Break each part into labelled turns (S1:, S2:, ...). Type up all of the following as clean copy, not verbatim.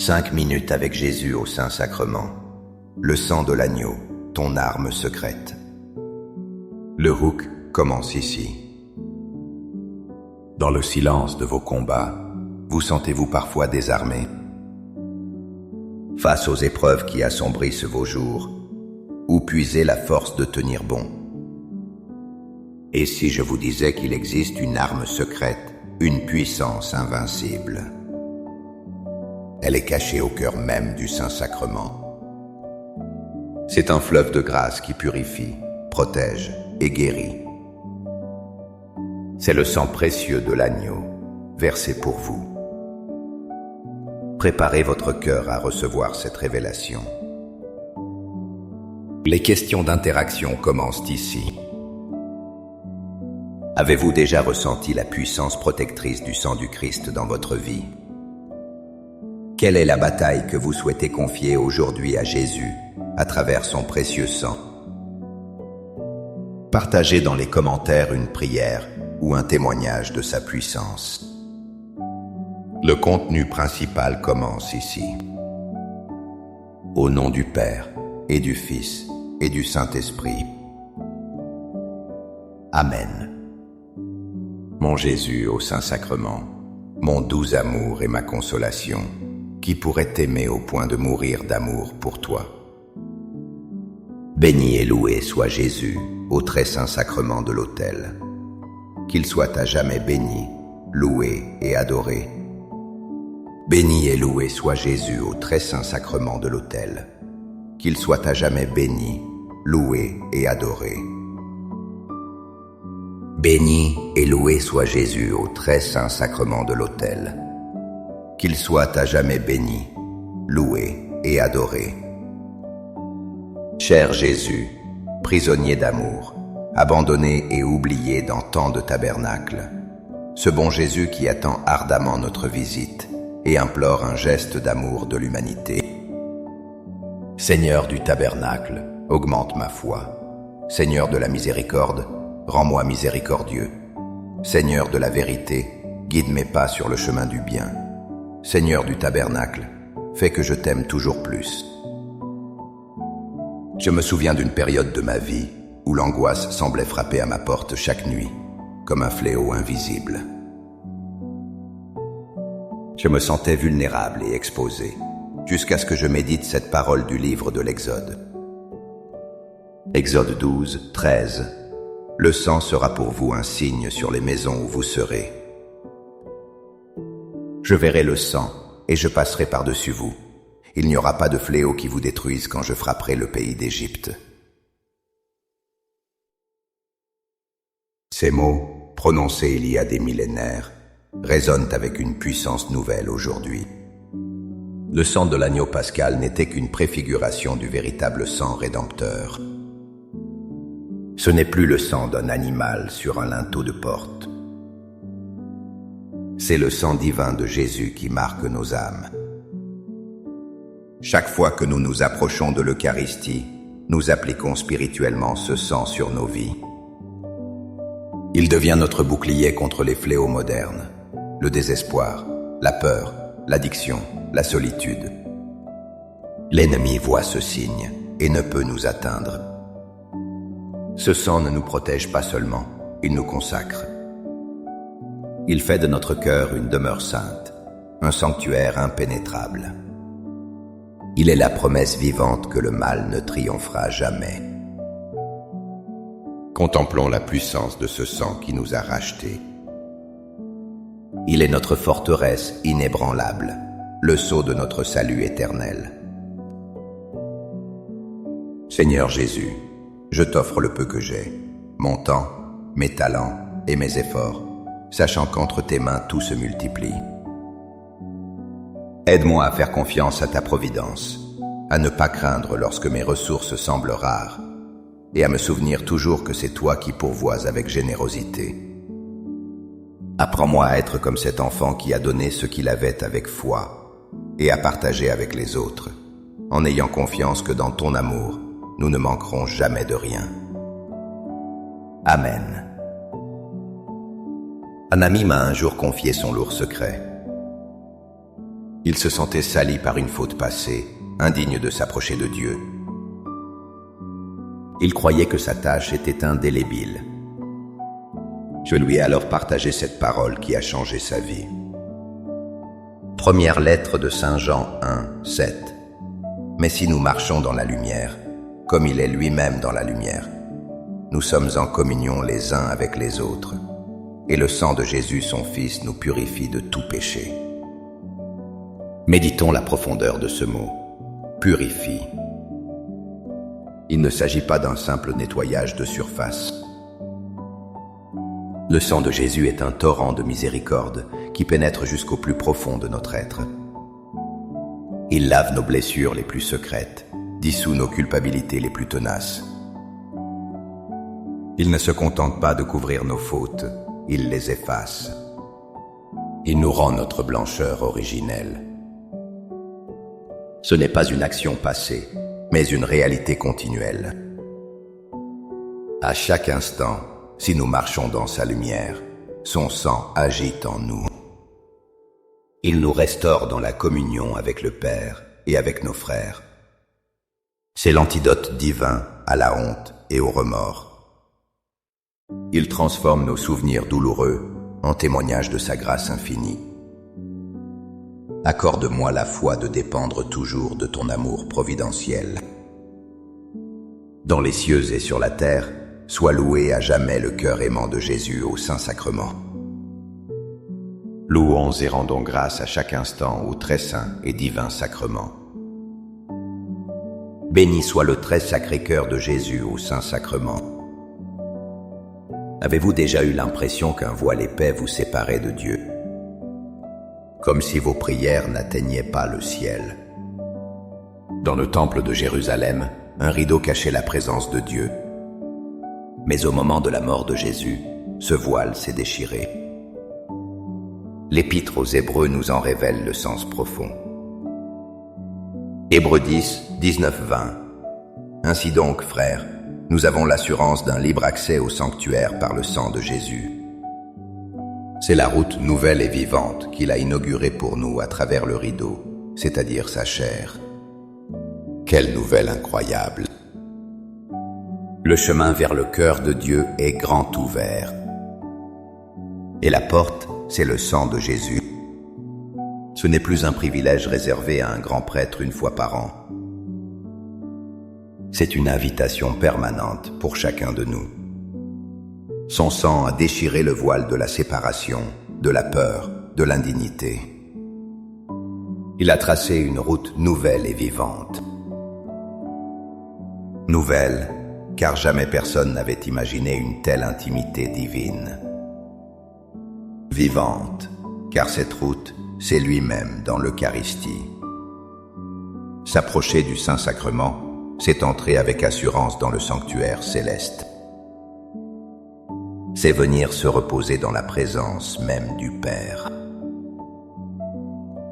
S1: 5 minutes avec Jésus au Saint-Sacrement. Le sang de l'agneau, ton arme secrète. Le Hook commence ici. Dans le silence de vos combats, vous sentez-vous parfois désarmé? Face aux épreuves qui assombrissent vos jours, où puiser la force de tenir bon? Et si je vous disais qu'il existe une arme secrète, une puissance invincible? Elle est cachée au cœur même du Saint-Sacrement. C'est un fleuve de grâce qui purifie, protège et guérit. C'est le sang précieux de l'agneau, versé pour vous. Préparez votre cœur à recevoir cette révélation. Les questions d'interaction commencent ici. Avez-vous déjà ressenti la puissance protectrice du sang du Christ dans votre vie? Quelle est la bataille que vous souhaitez confier aujourd'hui à Jésus à travers son précieux sang? Partagez dans les commentaires une prière ou un témoignage de sa puissance. Le contenu principal commence ici. Au nom du Père et du Fils et du Saint-Esprit. Amen. Mon Jésus au Saint-Sacrement, mon doux amour et ma consolation, qui pourrait t'aimer au point de mourir d'amour pour toi. Béni et loué soit Jésus au très saint sacrement de l'autel. Qu'il soit à jamais béni, loué et adoré. Béni et loué soit Jésus au très saint sacrement de l'autel. Qu'il soit à jamais béni, loué et adoré. Béni et loué soit Jésus au très saint sacrement de l'autel. Qu'il soit à jamais béni, loué et adoré. Cher Jésus, prisonnier d'amour, abandonné et oublié dans tant de tabernacles, ce bon Jésus qui attend ardemment notre visite et implore un geste d'amour de l'humanité. Seigneur du tabernacle, augmente ma foi. Seigneur de la miséricorde, rends-moi miséricordieux. Seigneur de la vérité, guide mes pas sur le chemin du bien. Seigneur du tabernacle, fais que je t'aime toujours plus. Je me souviens d'une période de ma vie où l'angoisse semblait frapper à ma porte chaque nuit, comme un fléau invisible. Je me sentais vulnérable et exposé, jusqu'à ce que je médite cette parole du livre de l'Exode. Exode 12, 13. Le sang sera pour vous un signe sur les maisons où vous serez. Je verrai le sang, et je passerai par-dessus vous. Il n'y aura pas de fléau qui vous détruise quand je frapperai le pays d'Égypte. Ces mots, prononcés il y a des millénaires, résonnent avec une puissance nouvelle aujourd'hui. Le sang de l'agneau pascal n'était qu'une préfiguration du véritable sang rédempteur. Ce n'est plus le sang d'un animal sur un linteau de porte. C'est le sang divin de Jésus qui marque nos âmes. Chaque fois que nous nous approchons de l'Eucharistie, nous appliquons spirituellement ce sang sur nos vies. Il devient notre bouclier contre les fléaux modernes, le désespoir, la peur, l'addiction, la solitude. L'ennemi voit ce signe et ne peut nous atteindre. Ce sang ne nous protège pas seulement, il nous consacre. Il fait de notre cœur une demeure sainte, un sanctuaire impénétrable. Il est la promesse vivante que le mal ne triomphera jamais. Contemplons la puissance de ce sang qui nous a rachetés. Il est notre forteresse inébranlable, le sceau de notre salut éternel. Seigneur Jésus, je t'offre le peu que j'ai, mon temps, mes talents et mes efforts, sachant qu'entre tes mains tout se multiplie. Aide-moi à faire confiance à ta providence, à ne pas craindre lorsque mes ressources semblent rares, et à me souvenir toujours que c'est toi qui pourvois avec générosité. Apprends-moi à être comme cet enfant qui a donné ce qu'il avait avec foi, et à partager avec les autres, en ayant confiance que dans ton amour, nous ne manquerons jamais de rien. Amen. Un ami m'a un jour confié son lourd secret. Il se sentait sali par une faute passée, indigne de s'approcher de Dieu. Il croyait que sa tâche était indélébile. Je lui ai alors partagé cette parole qui a changé sa vie. Première lettre de Saint Jean 1, 7. Mais si nous marchons dans la lumière, comme il est lui-même dans la lumière, nous sommes en communion les uns avec les autres, et le sang de Jésus, son Fils, nous purifie de tout péché. Méditons la profondeur de ce mot, purifie. Il ne s'agit pas d'un simple nettoyage de surface. Le sang de Jésus est un torrent de miséricorde qui pénètre jusqu'au plus profond de notre être. Il lave nos blessures les plus secrètes, dissout nos culpabilités les plus tenaces. Il ne se contente pas de couvrir nos fautes, il les efface. Il nous rend notre blancheur originelle. Ce n'est pas une action passée, mais une réalité continuelle. À chaque instant, si nous marchons dans sa lumière, son sang agit en nous. Il nous restaure dans la communion avec le Père et avec nos frères. C'est l'antidote divin à la honte et au remords. Il transforme nos souvenirs douloureux en témoignage de sa grâce infinie. Accorde-moi la foi de dépendre toujours de ton amour providentiel. Dans les cieux et sur la terre, sois loué à jamais le cœur aimant de Jésus au Saint-Sacrement. Louons et rendons grâce à chaque instant au très saint et divin sacrement. Béni soit le très sacré cœur de Jésus au Saint-Sacrement. Avez-vous déjà eu l'impression qu'un voile épais vous séparait de Dieu? Comme si vos prières n'atteignaient pas le ciel. Dans le temple de Jérusalem, un rideau cachait la présence de Dieu. Mais au moment de la mort de Jésus, ce voile s'est déchiré. L'Épître aux Hébreux nous en révèle le sens profond. Hébreux 10, 19-20. Ainsi donc, frères, nous avons l'assurance d'un libre accès au sanctuaire par le sang de Jésus. C'est la route nouvelle et vivante qu'il a inaugurée pour nous à travers le rideau, c'est-à-dire sa chair. Quelle nouvelle incroyable! Le chemin vers le cœur de Dieu est grand ouvert. Et la porte, c'est le sang de Jésus. Ce n'est plus un privilège réservé à un grand prêtre une fois par an. C'est une invitation permanente pour chacun de nous. Son sang a déchiré le voile de la séparation, de la peur, de l'indignité. Il a tracé une route nouvelle et vivante. Nouvelle, car jamais personne n'avait imaginé une telle intimité divine. Vivante, car cette route, c'est lui-même dans l'Eucharistie. S'approcher du Saint-Sacrement, c'est entrer avec assurance dans le sanctuaire céleste. C'est venir se reposer dans la présence même du Père.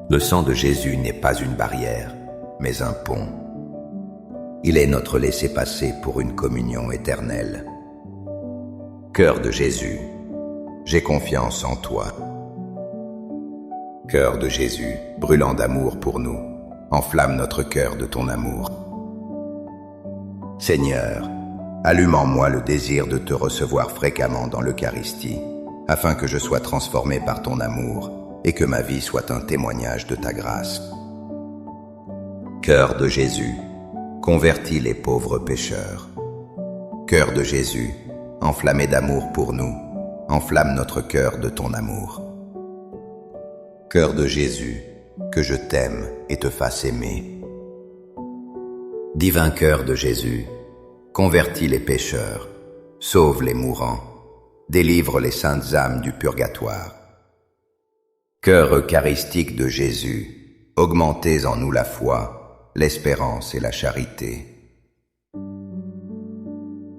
S1: Le sang de Jésus n'est pas une barrière, mais un pont. Il est notre laissez-passer pour une communion éternelle. Cœur de Jésus, j'ai confiance en toi. Cœur de Jésus, brûlant d'amour pour nous, enflamme notre cœur de ton amour. Seigneur, allume en moi le désir de te recevoir fréquemment dans l'Eucharistie, afin que je sois transformé par ton amour et que ma vie soit un témoignage de ta grâce. Cœur de Jésus, convertis les pauvres pécheurs. Cœur de Jésus, enflammé d'amour pour nous, enflamme notre cœur de ton amour. Cœur de Jésus, que je t'aime et te fasse aimer. Divin cœur de Jésus, convertis les pécheurs, sauve les mourants, délivre les saintes âmes du purgatoire. Cœur eucharistique de Jésus, augmentez en nous la foi, l'espérance et la charité.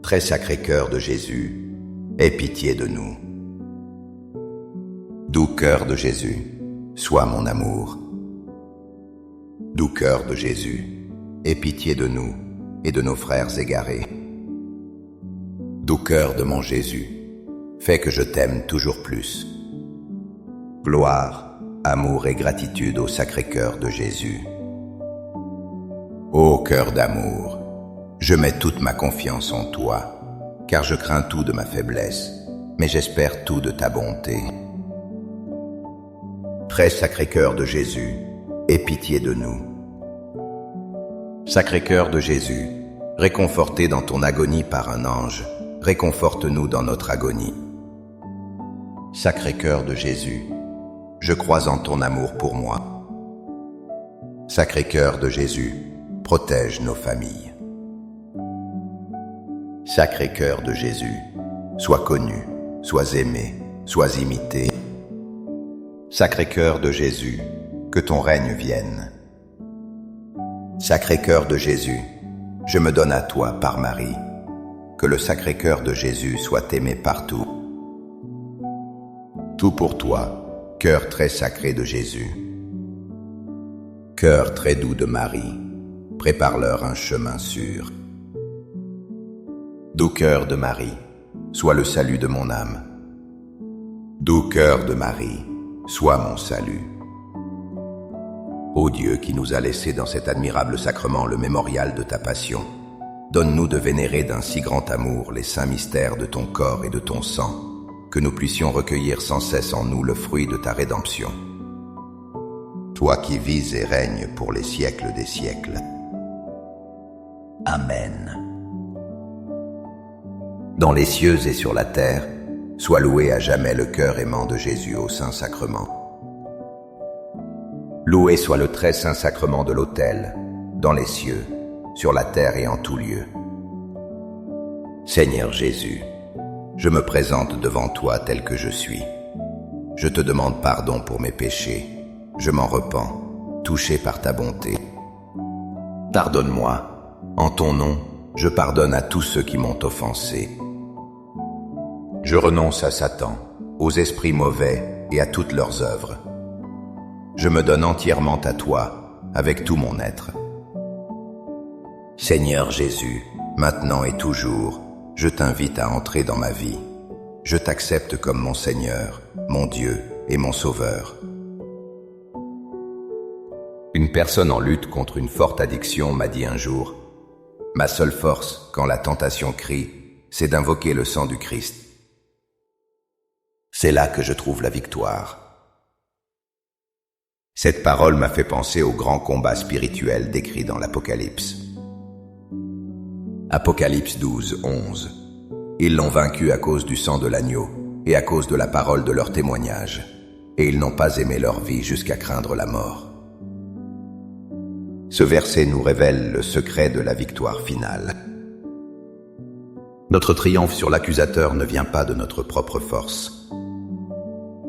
S1: Très sacré cœur de Jésus, aie pitié de nous. Doux cœur de Jésus, sois mon amour. Doux cœur de Jésus, aie pitié de nous et de nos frères égarés. Doux cœur de mon Jésus, fais que je t'aime toujours plus. Gloire, amour et gratitude au Sacré-Cœur de Jésus. Ô cœur d'amour, je mets toute ma confiance en toi, car je crains tout de ma faiblesse, mais j'espère tout de ta bonté. Très Sacré-Cœur de Jésus, aie pitié de nous. Sacré-Cœur de Jésus, réconforté dans ton agonie par un ange, réconforte-nous dans notre agonie. Sacré-Cœur de Jésus, je crois en ton amour pour moi. Sacré-Cœur de Jésus, protège nos familles. Sacré-Cœur de Jésus, sois connu, sois aimé, sois imité. Sacré-Cœur de Jésus, que ton règne vienne. Sacré-Cœur de Jésus, je me donne à toi par Marie. Que le Sacré-Cœur de Jésus soit aimé partout. Tout pour toi, cœur très sacré de Jésus. Cœur très doux de Marie, prépare-leur un chemin sûr. Doux cœur de Marie, sois le salut de mon âme. Doux cœur de Marie, sois mon salut. Ô Dieu qui nous a laissé dans cet admirable sacrement le mémorial de ta passion, donne-nous de vénérer d'un si grand amour les saints mystères de ton corps et de ton sang, que nous puissions recueillir sans cesse en nous le fruit de ta rédemption. Toi qui vis et règnes pour les siècles des siècles. Amen. Dans les cieux et sur la terre, soit loué à jamais le cœur aimant de Jésus au Saint-Sacrement. Loué soit le très saint sacrement de l'autel, dans les cieux, sur la terre et en tout lieu. Seigneur Jésus, je me présente devant toi tel que je suis. Je te demande pardon pour mes péchés. Je m'en repens, touché par ta bonté. Pardonne-moi. En ton nom, je pardonne à tous ceux qui m'ont offensé. Je renonce à Satan, aux esprits mauvais et à toutes leurs œuvres. Je me donne entièrement à toi, avec tout mon être. Seigneur Jésus, maintenant et toujours, je t'invite à entrer dans ma vie. Je t'accepte comme mon Seigneur, mon Dieu et mon Sauveur. Une personne en lutte contre une forte addiction m'a dit un jour, « Ma seule force, quand la tentation crie, c'est d'invoquer le sang du Christ. C'est là que je trouve la victoire. » Cette parole m'a fait penser au grand combat spirituel décrit dans l'Apocalypse. Apocalypse 12, 11. Ils l'ont vaincu à cause du sang de l'agneau et à cause de la parole de leur témoignage, et ils n'ont pas aimé leur vie jusqu'à craindre la mort. Ce verset nous révèle le secret de la victoire finale. Notre triomphe sur l'accusateur ne vient pas de notre propre force.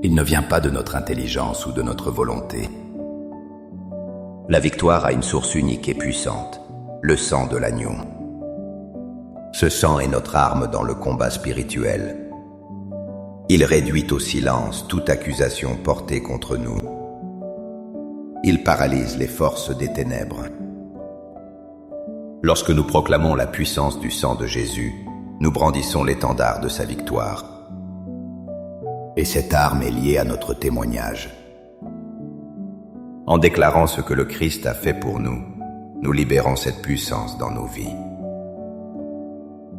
S1: Il ne vient pas de notre intelligence ou de notre volonté. La victoire a une source unique et puissante, le sang de l'agneau. Ce sang est notre arme dans le combat spirituel. Il réduit au silence toute accusation portée contre nous. Il paralyse les forces des ténèbres. Lorsque nous proclamons la puissance du sang de Jésus, nous brandissons l'étendard de sa victoire. Et cette arme est liée à notre témoignage. En déclarant ce que le Christ a fait pour nous, nous libérons cette puissance dans nos vies.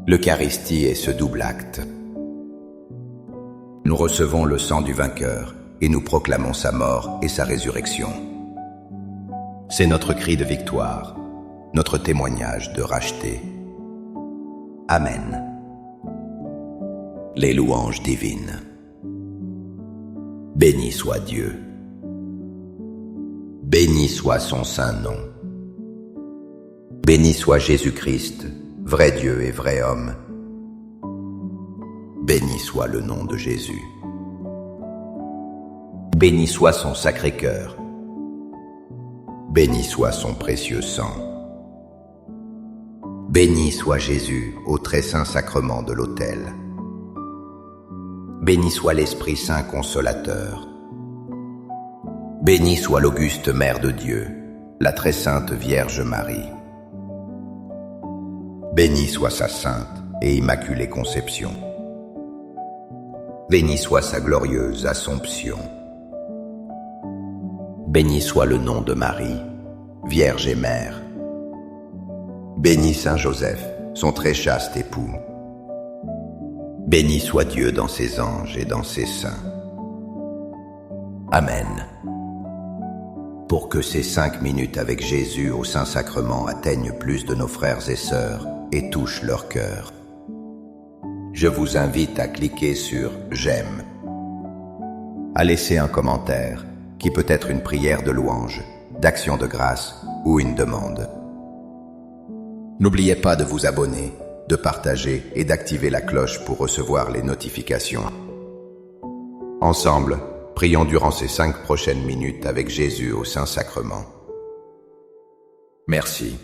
S1: L'Eucharistie est ce double acte. Nous recevons le sang du vainqueur et nous proclamons sa mort et sa résurrection. C'est notre cri de victoire, notre témoignage de racheté. Amen. Les louanges divines. Béni soit Dieu. Béni soit son saint nom. Béni soit Jésus-Christ, vrai Dieu et vrai homme. Béni soit le nom de Jésus. Béni soit son sacré cœur. Béni soit son précieux sang. Béni soit Jésus au très saint sacrement de l'autel. Béni soit l'Esprit Saint consolateur. Béni soit l'auguste Mère de Dieu, la très sainte Vierge Marie. Béni soit sa sainte et immaculée conception. Béni soit sa glorieuse Assomption. Béni soit le nom de Marie, Vierge et Mère. Béni Saint Joseph, son très chaste époux. Béni soit Dieu dans ses anges et dans ses saints. Amen. Pour que ces 5 minutes avec Jésus au Saint-Sacrement atteignent plus de nos frères et sœurs et touchent leur cœur, je vous invite à cliquer sur « J'aime », à laisser un commentaire qui peut être une prière de louange, d'action de grâce ou une demande. N'oubliez pas de vous abonner, de partager et d'activer la cloche pour recevoir les notifications. Ensemble, prions durant ces 5 prochaines minutes avec Jésus au Saint-Sacrement. Merci.